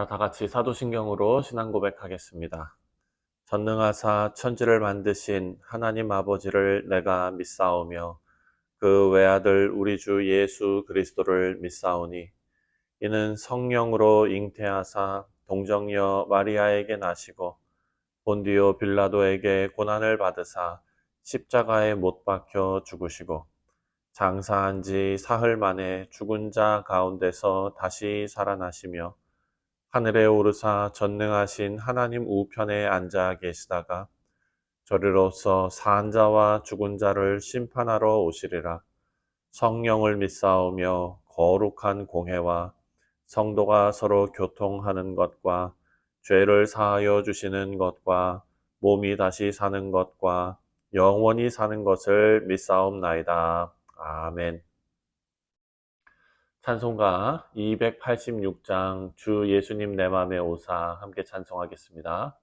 자, 다 같이 사도신경으로 신앙 고백하겠습니다. 전능하사 천지를 만드신 하나님 아버지를 내가 믿사오며 그 외아들 우리 주 예수 그리스도를 믿사오니 이는 성령으로 잉태하사 동정녀 마리아에게 나시고 본디오 빌라도에게 고난을 받으사 십자가에 못 박혀 죽으시고 장사한 지 사흘 만에 죽은 자 가운데서 다시 살아나시며 하늘에 오르사 전능하신 하나님 우편에 앉아 계시다가 저리로서 산 자와 죽은 자를 심판하러 오시리라. 성령을 믿사오며 거룩한 공회와 성도가 서로 교통하는 것과 죄를 사하여 주시는 것과 몸이 다시 사는 것과 영원히 사는 것을 믿사옵나이다. 아멘. 찬송가 286장 주 예수님 내 맘에 오사 함께 찬송하겠습니다.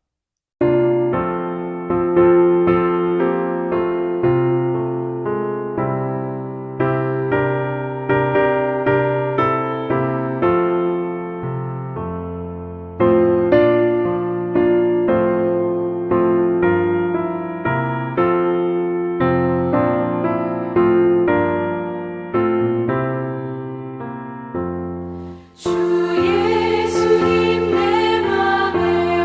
주 예수님 내 맘에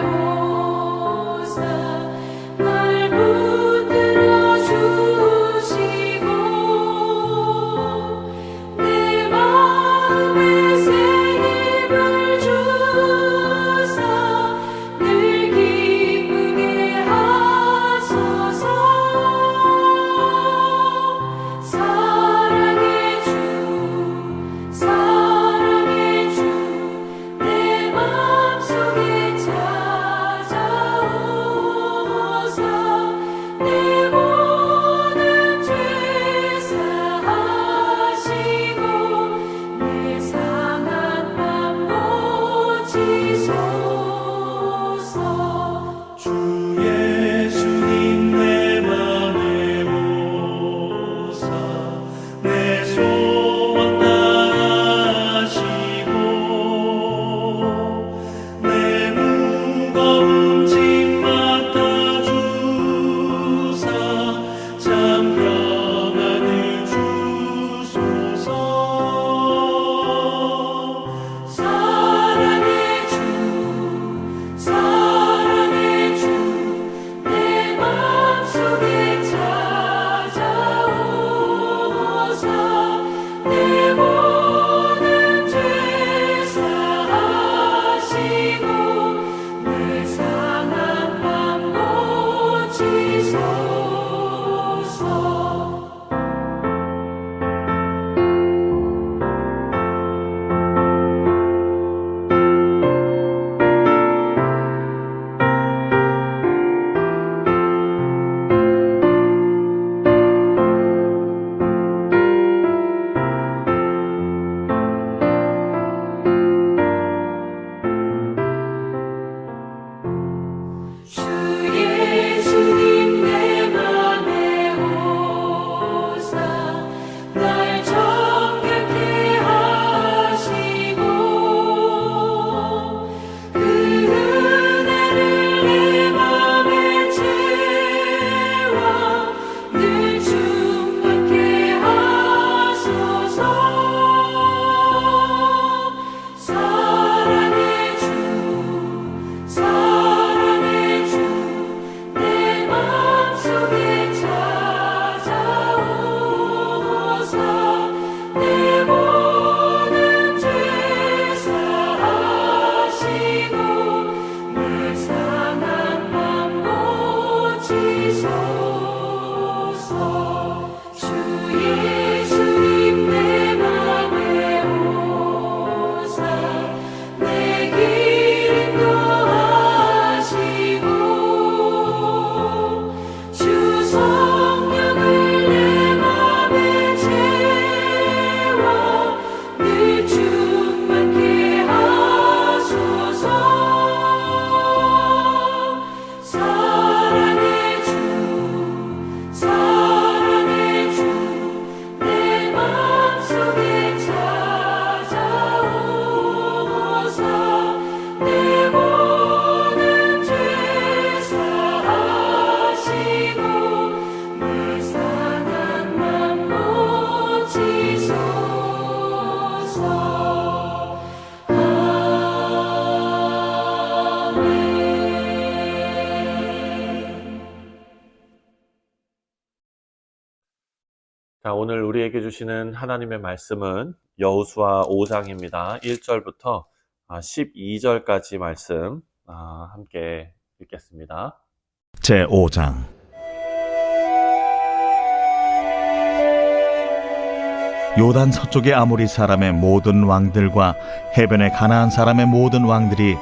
오늘 우리에게 주시는 하나님의 말씀은 여호수아 5장입니다. 1절부터 12절까지 말씀 함께 읽겠습니다. 제5장. 요단 서쪽의 아모리 사람의 모든 왕들과 해변의 가나안 사람의 모든 왕들이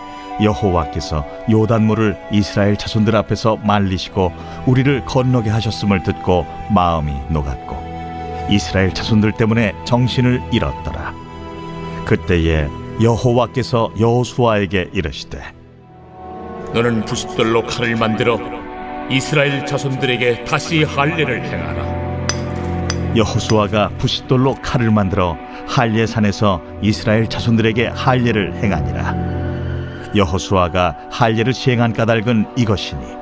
여호와께서 요단물을 이스라엘 자손들 앞에서 말리시고 우리를 건너게 하셨음을 듣고 마음이 녹았고 이스라엘 자손들 때문에 정신을 잃었더라. 그때에 여호와께서 여호수아에게 이르시되 너는 부싯돌로 칼을 만들어 이스라엘 자손들에게 다시 할례를 행하라. 여호수아가 부싯돌로 칼을 만들어 할례산에서 이스라엘 자손들에게 할례를 행하니라. 여호수아가 할례를 시행한 까닭은 이것이니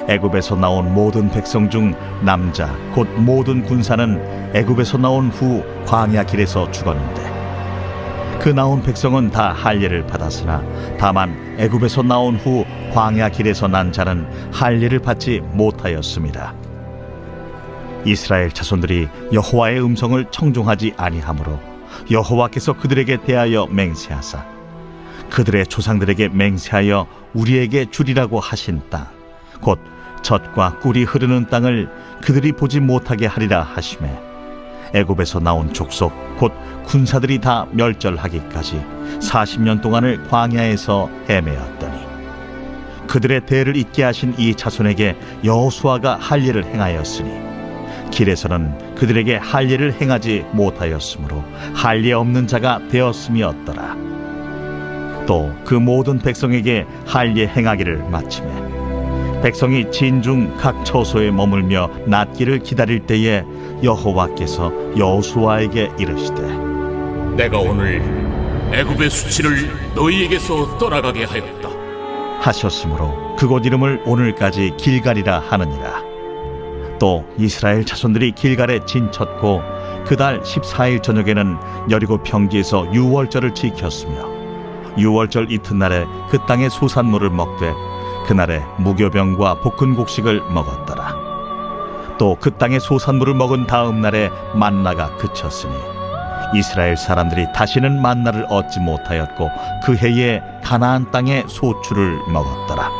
애굽에서 나온 모든 백성 중 남자 곧 모든 군사는 애굽에서 나온 후 광야 길에서 죽었는데 그 나온 백성은 다 할례를 받았으나 다만 애굽에서 나온 후 광야 길에서 난 자는 할례를 받지 못하였습니다. 이스라엘 자손들이 여호와의 음성을 청종하지 아니하므로 여호와께서 그들에게 대하여 맹세하사 그들의 조상들에게 맹세하여 우리에게 주리라고 하신 땅 곧 젖과 꿀이 흐르는 땅을 그들이 보지 못하게 하리라 하시매 애굽에서 나온 족속 곧 군사들이 다 멸절하기까지 40년 동안을 광야에서 헤매었더니 그들의 대를 잇게 하신 이 자손에게 여호수아가 할례를 행하였으니 길에서는 그들에게 할례를 행하지 못하였으므로 할례 없는 자가 되었음이었더라. 또 그 모든 백성에게 할례 행하기를 마치매 백성이 진중 각 처소에 머물며 낫기를 기다릴 때에 여호와께서 여호수아에게 이르시되 내가 오늘 애굽의 수치를 너희에게서 떠나가게 하였다 하셨으므로 그곳 이름을 오늘까지 길갈이라 하느니라. 또 이스라엘 자손들이 길갈에 진쳤고 그달 14일 저녁에는 여리고 평지에서 유월절을 지켰으며 유월절 이튿날에 그 땅의 소산물을 먹되 그날에 무교병과 볶은 곡식을 먹었더라. 또 그 땅의 소산물을 먹은 다음 날에 만나가 그쳤으니 이스라엘 사람들이 다시는 만나를 얻지 못하였고 그 해에 가나안 땅의 소출을 먹었더라.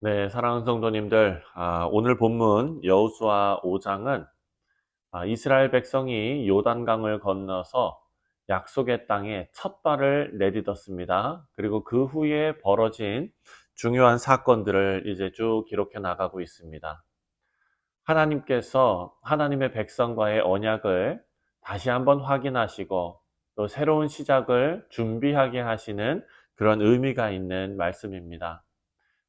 네, 사랑하는 성도님들, 오늘 본문 여호수아 5장은 이스라엘 백성이 요단강을 건너서 약속의 땅에 첫 발을 내딛었습니다. 그리고 그 후에 벌어진 중요한 사건들을 이제 쭉 기록해 나가고 있습니다. 하나님께서 하나님의 백성과의 언약을 다시 한번 확인하시고 또 새로운 시작을 준비하게 하시는 그런 의미가 있는 말씀입니다.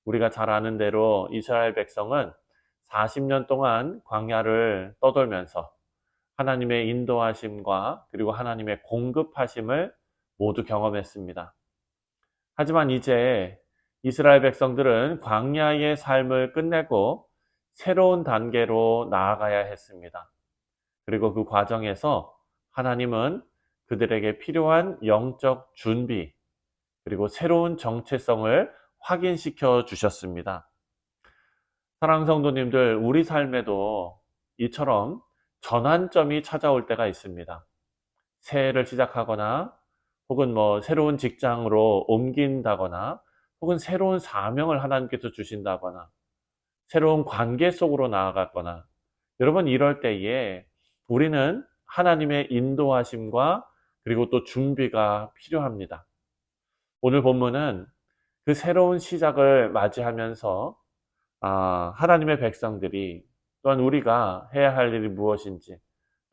우리가 잘 아는 대로 이스라엘 백성은 40년 동안 광야를 떠돌면서 하나님의 인도하심과 그리고 하나님의 공급하심을 모두 경험했습니다. 하지만 이제 이스라엘 백성들은 광야의 삶을 끝내고 새로운 단계로 나아가야 했습니다. 그리고 그 과정에서 하나님은 그들에게 필요한 영적 준비 그리고 새로운 정체성을 확인시켜 주셨습니다. 사랑하는 성도님들, 우리 삶에도 이처럼 전환점이 찾아올 때가 있습니다. 새해를 시작하거나 혹은 새로운 직장으로 옮긴다거나 혹은 새로운 사명을 하나님께서 주신다거나 새로운 관계 속으로 나아갔거나 여러분 이럴 때에 우리는 하나님의 인도하심과 그리고 또 준비가 필요합니다. 오늘 본문은 그 새로운 시작을 맞이하면서 하나님의 백성들이 또한 우리가 해야 할 일이 무엇인지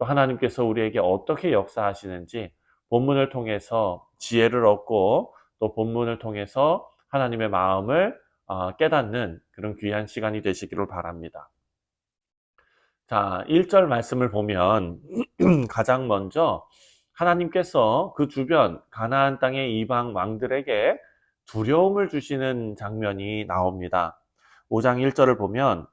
또 하나님께서 우리에게 어떻게 역사하시는지 본문을 통해서 지혜를 얻고 또 본문을 통해서 하나님의 마음을 깨닫는 그런 귀한 시간이 되시기를 바랍니다. 자, 1절 말씀을 보면 가장 먼저 하나님께서 그 주변 가나안 땅의 이방 왕들에게 두려움을 주시는 장면이 나옵니다. 5장 1절을 보면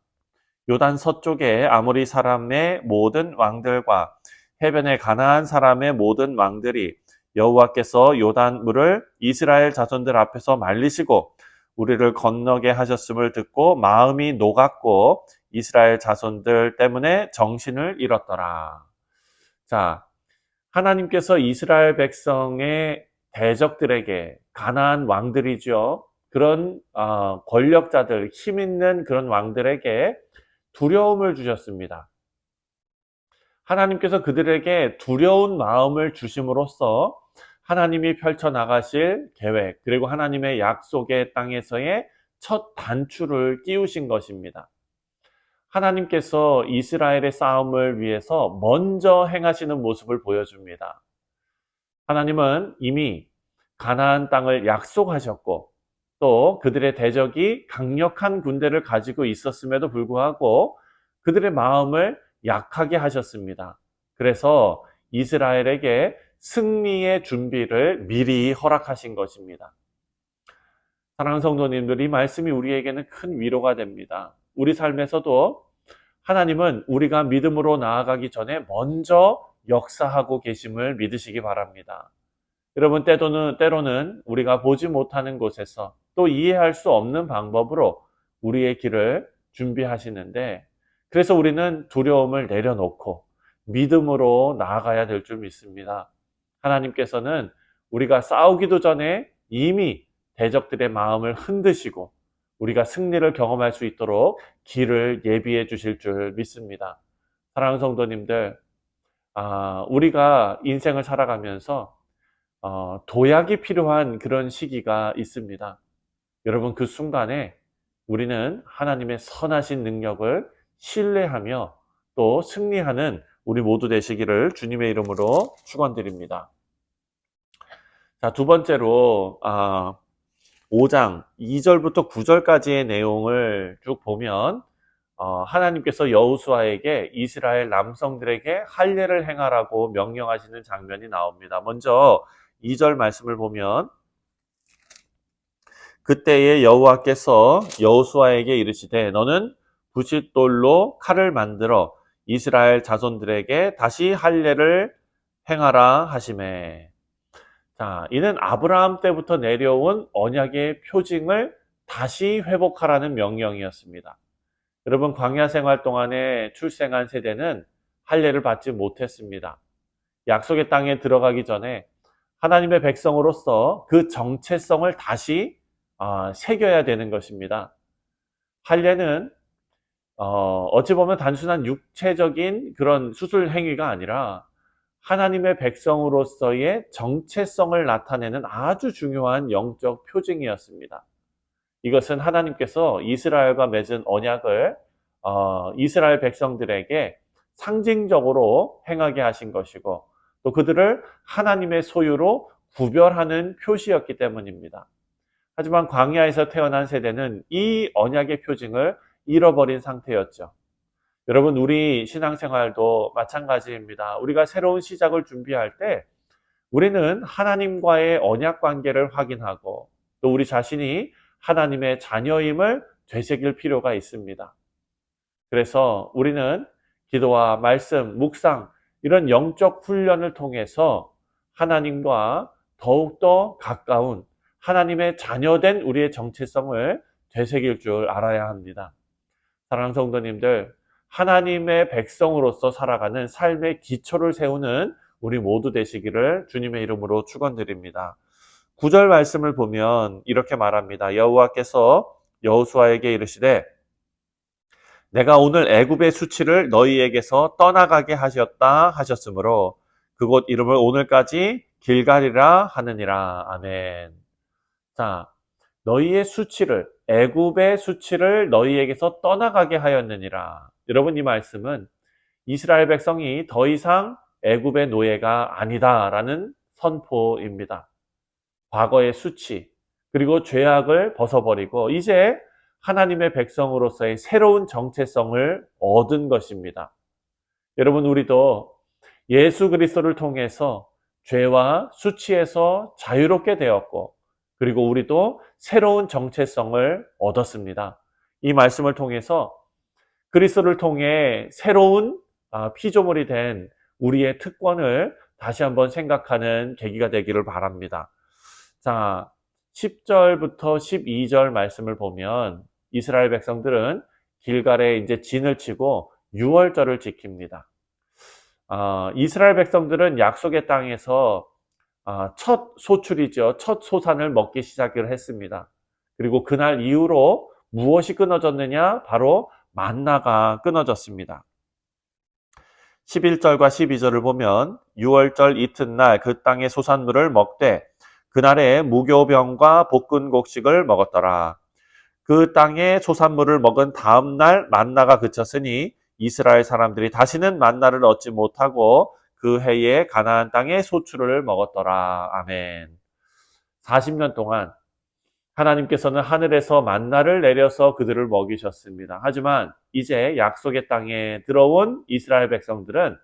요단 서쪽의 아모리 사람의 모든 왕들과 해변의 가나안 사람의 모든 왕들이 여호와께서 요단 물을 이스라엘 자손들 앞에서 말리시고 우리를 건너게 하셨음을 듣고 마음이 녹았고 이스라엘 자손들 때문에 정신을 잃었더라. 자, 하나님께서 이스라엘 백성의 대적들에게 가나안 왕들이죠. 그런 권력자들, 힘 있는 그런 왕들에게 두려움을 주셨습니다. 하나님께서 그들에게 두려운 마음을 주심으로써 하나님이 펼쳐나가실 계획, 그리고 하나님의 약속의 땅에서의 첫 단추를 띄우신 것입니다. 하나님께서 이스라엘의 싸움을 위해서 먼저 행하시는 모습을 보여줍니다. 하나님은 이미 가나안 땅을 약속하셨고 또 그들의 대적이 강력한 군대를 가지고 있었음에도 불구하고 그들의 마음을 약하게 하셨습니다. 그래서 이스라엘에게 승리의 준비를 미리 허락하신 것입니다. 사랑하는 성도님들, 이 말씀이 우리에게는 큰 위로가 됩니다. 우리 삶에서도 하나님은 우리가 믿음으로 나아가기 전에 먼저 역사하고 계심을 믿으시기 바랍니다. 여러분, 때로는 우리가 보지 못하는 곳에서 또 이해할 수 없는 방법으로 우리의 길을 준비하시는데, 그래서 우리는 두려움을 내려놓고 믿음으로 나아가야 될 줄 믿습니다. 하나님께서는 우리가 싸우기도 전에 이미 대적들의 마음을 흔드시고 우리가 승리를 경험할 수 있도록 길을 예비해 주실 줄 믿습니다. 사랑하는 성도님들, 우리가 인생을 살아가면서 도약이 필요한 그런 시기가 있습니다. 여러분, 그 순간에 우리는 하나님의 선하신 능력을 신뢰하며 또 승리하는 우리 모두 되시기를 주님의 이름으로 축원드립니다. 자, 두 번째로 5장 2절부터 9절까지의 내용을 쭉 보면 하나님께서 여호수아에게 이스라엘 남성들에게 할례를 행하라고 명령하시는 장면이 나옵니다. 먼저 2절 말씀을 보면, 그때에 여호와께서 여호수아에게 이르시되 너는 부싯돌로 칼을 만들어 이스라엘 자손들에게 다시 할례를 행하라 하시매. 자, 이는 아브라함 때부터 내려온 언약의 표징을 다시 회복하라는 명령이었습니다. 여러분, 광야 생활 동안에 출생한 세대는 할례를 받지 못했습니다. 약속의 땅에 들어가기 전에 하나님의 백성으로서 그 정체성을 다시 새겨야 되는 것입니다. 할례는 어찌 보면 단순한 육체적인 그런 수술 행위가 아니라 하나님의 백성으로서의 정체성을 나타내는 아주 중요한 영적 표징이었습니다. 이것은 하나님께서 이스라엘과 맺은 언약을 이스라엘 백성들에게 상징적으로 행하게 하신 것이고 또 그들을 하나님의 소유로 구별하는 표시였기 때문입니다. 하지만 광야에서 태어난 세대는 이 언약의 표징을 잃어버린 상태였죠. 여러분, 우리 신앙생활도 마찬가지입니다. 우리가 새로운 시작을 준비할 때 우리는 하나님과의 언약 관계를 확인하고 또 우리 자신이 하나님의 자녀임을 되새길 필요가 있습니다. 그래서 우리는 기도와 말씀, 묵상 이런 영적 훈련을 통해서 하나님과 더욱더 가까운 하나님의 자녀된 우리의 정체성을 되새길 줄 알아야 합니다. 사랑하는 성도님들, 하나님의 백성으로서 살아가는 삶의 기초를 세우는 우리 모두 되시기를 주님의 이름으로 축원드립니다. 9절 말씀을 보면 이렇게 말합니다. 여호와께서 여호수아에게 이르시되 내가 오늘 애굽의 수치를 너희에게서 떠나가게 하셨다 하셨으므로 그곳 이름을 오늘까지 길갈이라 하느니라. 아멘. 자, 너희의 수치를, 애굽의 수치를 너희에게서 떠나가게 하였느니라. 여러분, 이 말씀은 이스라엘 백성이 더 이상 애굽의 노예가 아니다라는 선포입니다. 과거의 수치, 그리고 죄악을 벗어버리고 이제 하나님의 백성으로서의 새로운 정체성을 얻은 것입니다. 여러분, 우리도 예수 그리스도를 통해서 죄와 수치에서 자유롭게 되었고 그리고 우리도 새로운 정체성을 얻었습니다. 이 말씀을 통해서 그리스도를 통해 새로운 피조물이 된 우리의 특권을 다시 한번 생각하는 계기가 되기를 바랍니다. 자, 10절부터 12절 말씀을 보면 이스라엘 백성들은 길갈에 이제 진을 치고 유월절을 지킵니다. 이스라엘 백성들은 약속의 땅에서 첫 소출이죠. 첫 소산을 먹기 시작을 했습니다. 그리고 그날 이후로 무엇이 끊어졌느냐? 바로 만나가 끊어졌습니다. 11절과 12절을 보면 6월절 이튿날 그 땅의 소산물을 먹되 그날에 무교병과 볶은 곡식을 먹었더라. 그 땅의 소산물을 먹은 다음 날 만나가 그쳤으니 이스라엘 사람들이 다시는 만나를 얻지 못하고 그 해에 가나안 땅의 소출을 먹었더라. 아멘. 40년 동안 하나님께서는 하늘에서 만나를 내려서 그들을 먹이셨습니다. 하지만 이제 약속의 땅에 들어온 이스라엘 백성들은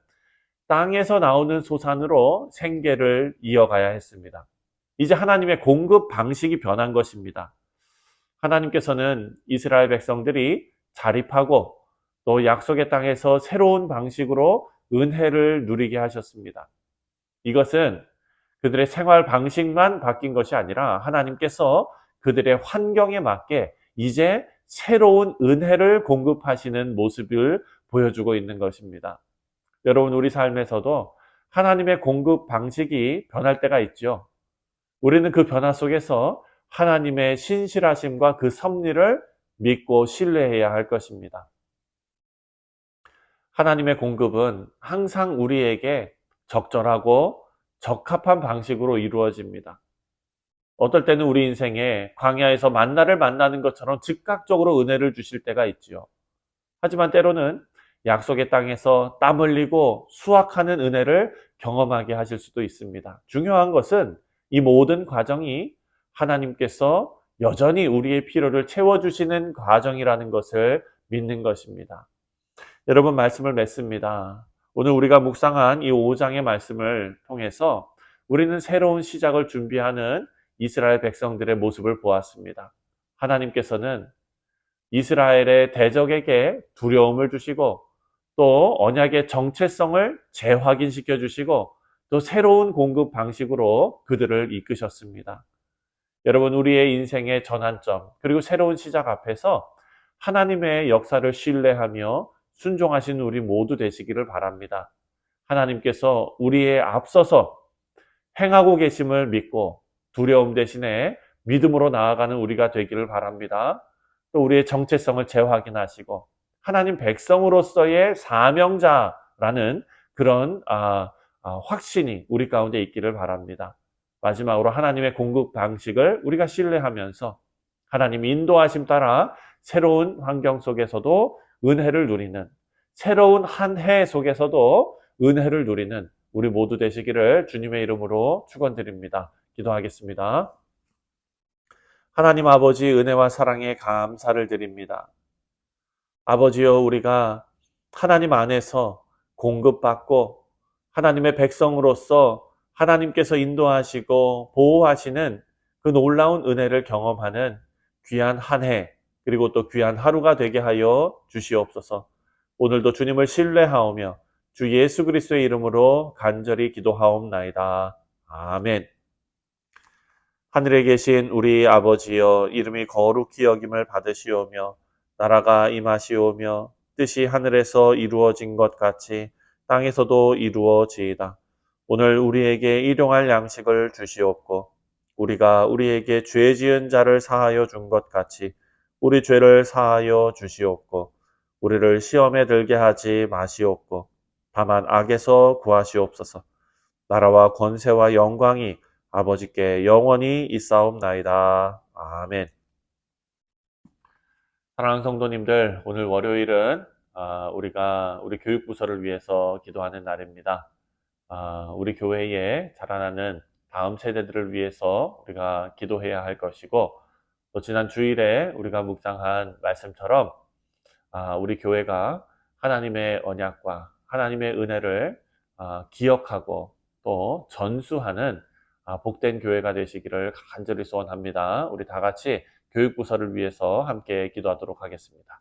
땅에서 나오는 소산으로 생계를 이어가야 했습니다. 이제 하나님의 공급 방식이 변한 것입니다. 하나님께서는 이스라엘 백성들이 자립하고 또 약속의 땅에서 새로운 방식으로 은혜를 누리게 하셨습니다. 이것은 그들의 생활 방식만 바뀐 것이 아니라 하나님께서 그들의 환경에 맞게 이제 새로운 은혜를 공급하시는 모습을 보여주고 있는 것입니다. 여러분, 우리 삶에서도 하나님의 공급 방식이 변할 때가 있죠. 우리는 그 변화 속에서 하나님의 신실하심과 그 섭리를 믿고 신뢰해야 할 것입니다. 하나님의 공급은 항상 우리에게 적절하고 적합한 방식으로 이루어집니다. 어떨 때는 우리 인생에 광야에서 만나를 만나는 것처럼 즉각적으로 은혜를 주실 때가 있지요. 하지만 때로는 약속의 땅에서 땀 흘리고 수확하는 은혜를 경험하게 하실 수도 있습니다. 중요한 것은 이 모든 과정이 하나님께서 여전히 우리의 필요를 채워주시는 과정이라는 것을 믿는 것입니다. 여러분, 말씀을 맺습니다. 오늘 우리가 묵상한 이 5장의 말씀을 통해서 우리는 새로운 시작을 준비하는 이스라엘 백성들의 모습을 보았습니다. 하나님께서는 이스라엘의 대적에게 두려움을 주시고 또 언약의 정체성을 재확인시켜 주시고 또 새로운 공급 방식으로 그들을 이끄셨습니다. 여러분, 우리의 인생의 전환점 그리고 새로운 시작 앞에서 하나님의 역사를 신뢰하며 순종하신 우리 모두 되시기를 바랍니다. 하나님께서 우리의 앞서서 행하고 계심을 믿고 두려움 대신에 믿음으로 나아가는 우리가 되기를 바랍니다. 또 우리의 정체성을 재확인하시고 하나님 백성으로서의 사명자라는 그런 확신이 우리 가운데 있기를 바랍니다. 마지막으로 하나님의 공급 방식을 우리가 신뢰하면서 하나님 인도하심 따라 새로운 환경 속에서도 은혜를 누리는, 새로운 한 해 속에서도 은혜를 누리는 우리 모두 되시기를 주님의 이름으로 축원드립니다. 기도하겠습니다. 하나님 아버지, 은혜와 사랑에 감사를 드립니다. 아버지여, 우리가 하나님 안에서 공급받고 하나님의 백성으로서 하나님께서 인도하시고 보호하시는 그 놀라운 은혜를 경험하는 귀한 한 해, 그리고 또 귀한 하루가 되게 하여 주시옵소서. 오늘도 주님을 신뢰하오며 주 예수 그리스도의 이름으로 간절히 기도하옵나이다. 아멘. 하늘에 계신 우리 아버지여, 이름이 거룩히 여김을 받으시오며 나라가 임하시오며 뜻이 하늘에서 이루어진 것 같이 땅에서도 이루어지이다. 오늘 우리에게 일용할 양식을 주시옵고 우리가 우리에게 죄 지은 자를 사하여 준 것 같이 우리 죄를 사하여 주시옵고 우리를 시험에 들게 하지 마시옵고 다만 악에서 구하시옵소서. 나라와 권세와 영광이 아버지께 영원히 있사옵나이다. 아멘. 사랑하는 성도님들, 오늘 월요일은 우리가 우리 교육부서를 위해서 기도하는 날입니다. 우리 교회에 자라나는 다음 세대들을 위해서 우리가 기도해야 할 것이고, 또 지난 주일에 우리가 묵상한 말씀처럼 우리 교회가 하나님의 언약과 하나님의 은혜를 기억하고 또 전수하는 복된 교회가 되시기를 간절히 소원합니다. 우리 다 같이 교육부서를 위해서 함께 기도하도록 하겠습니다.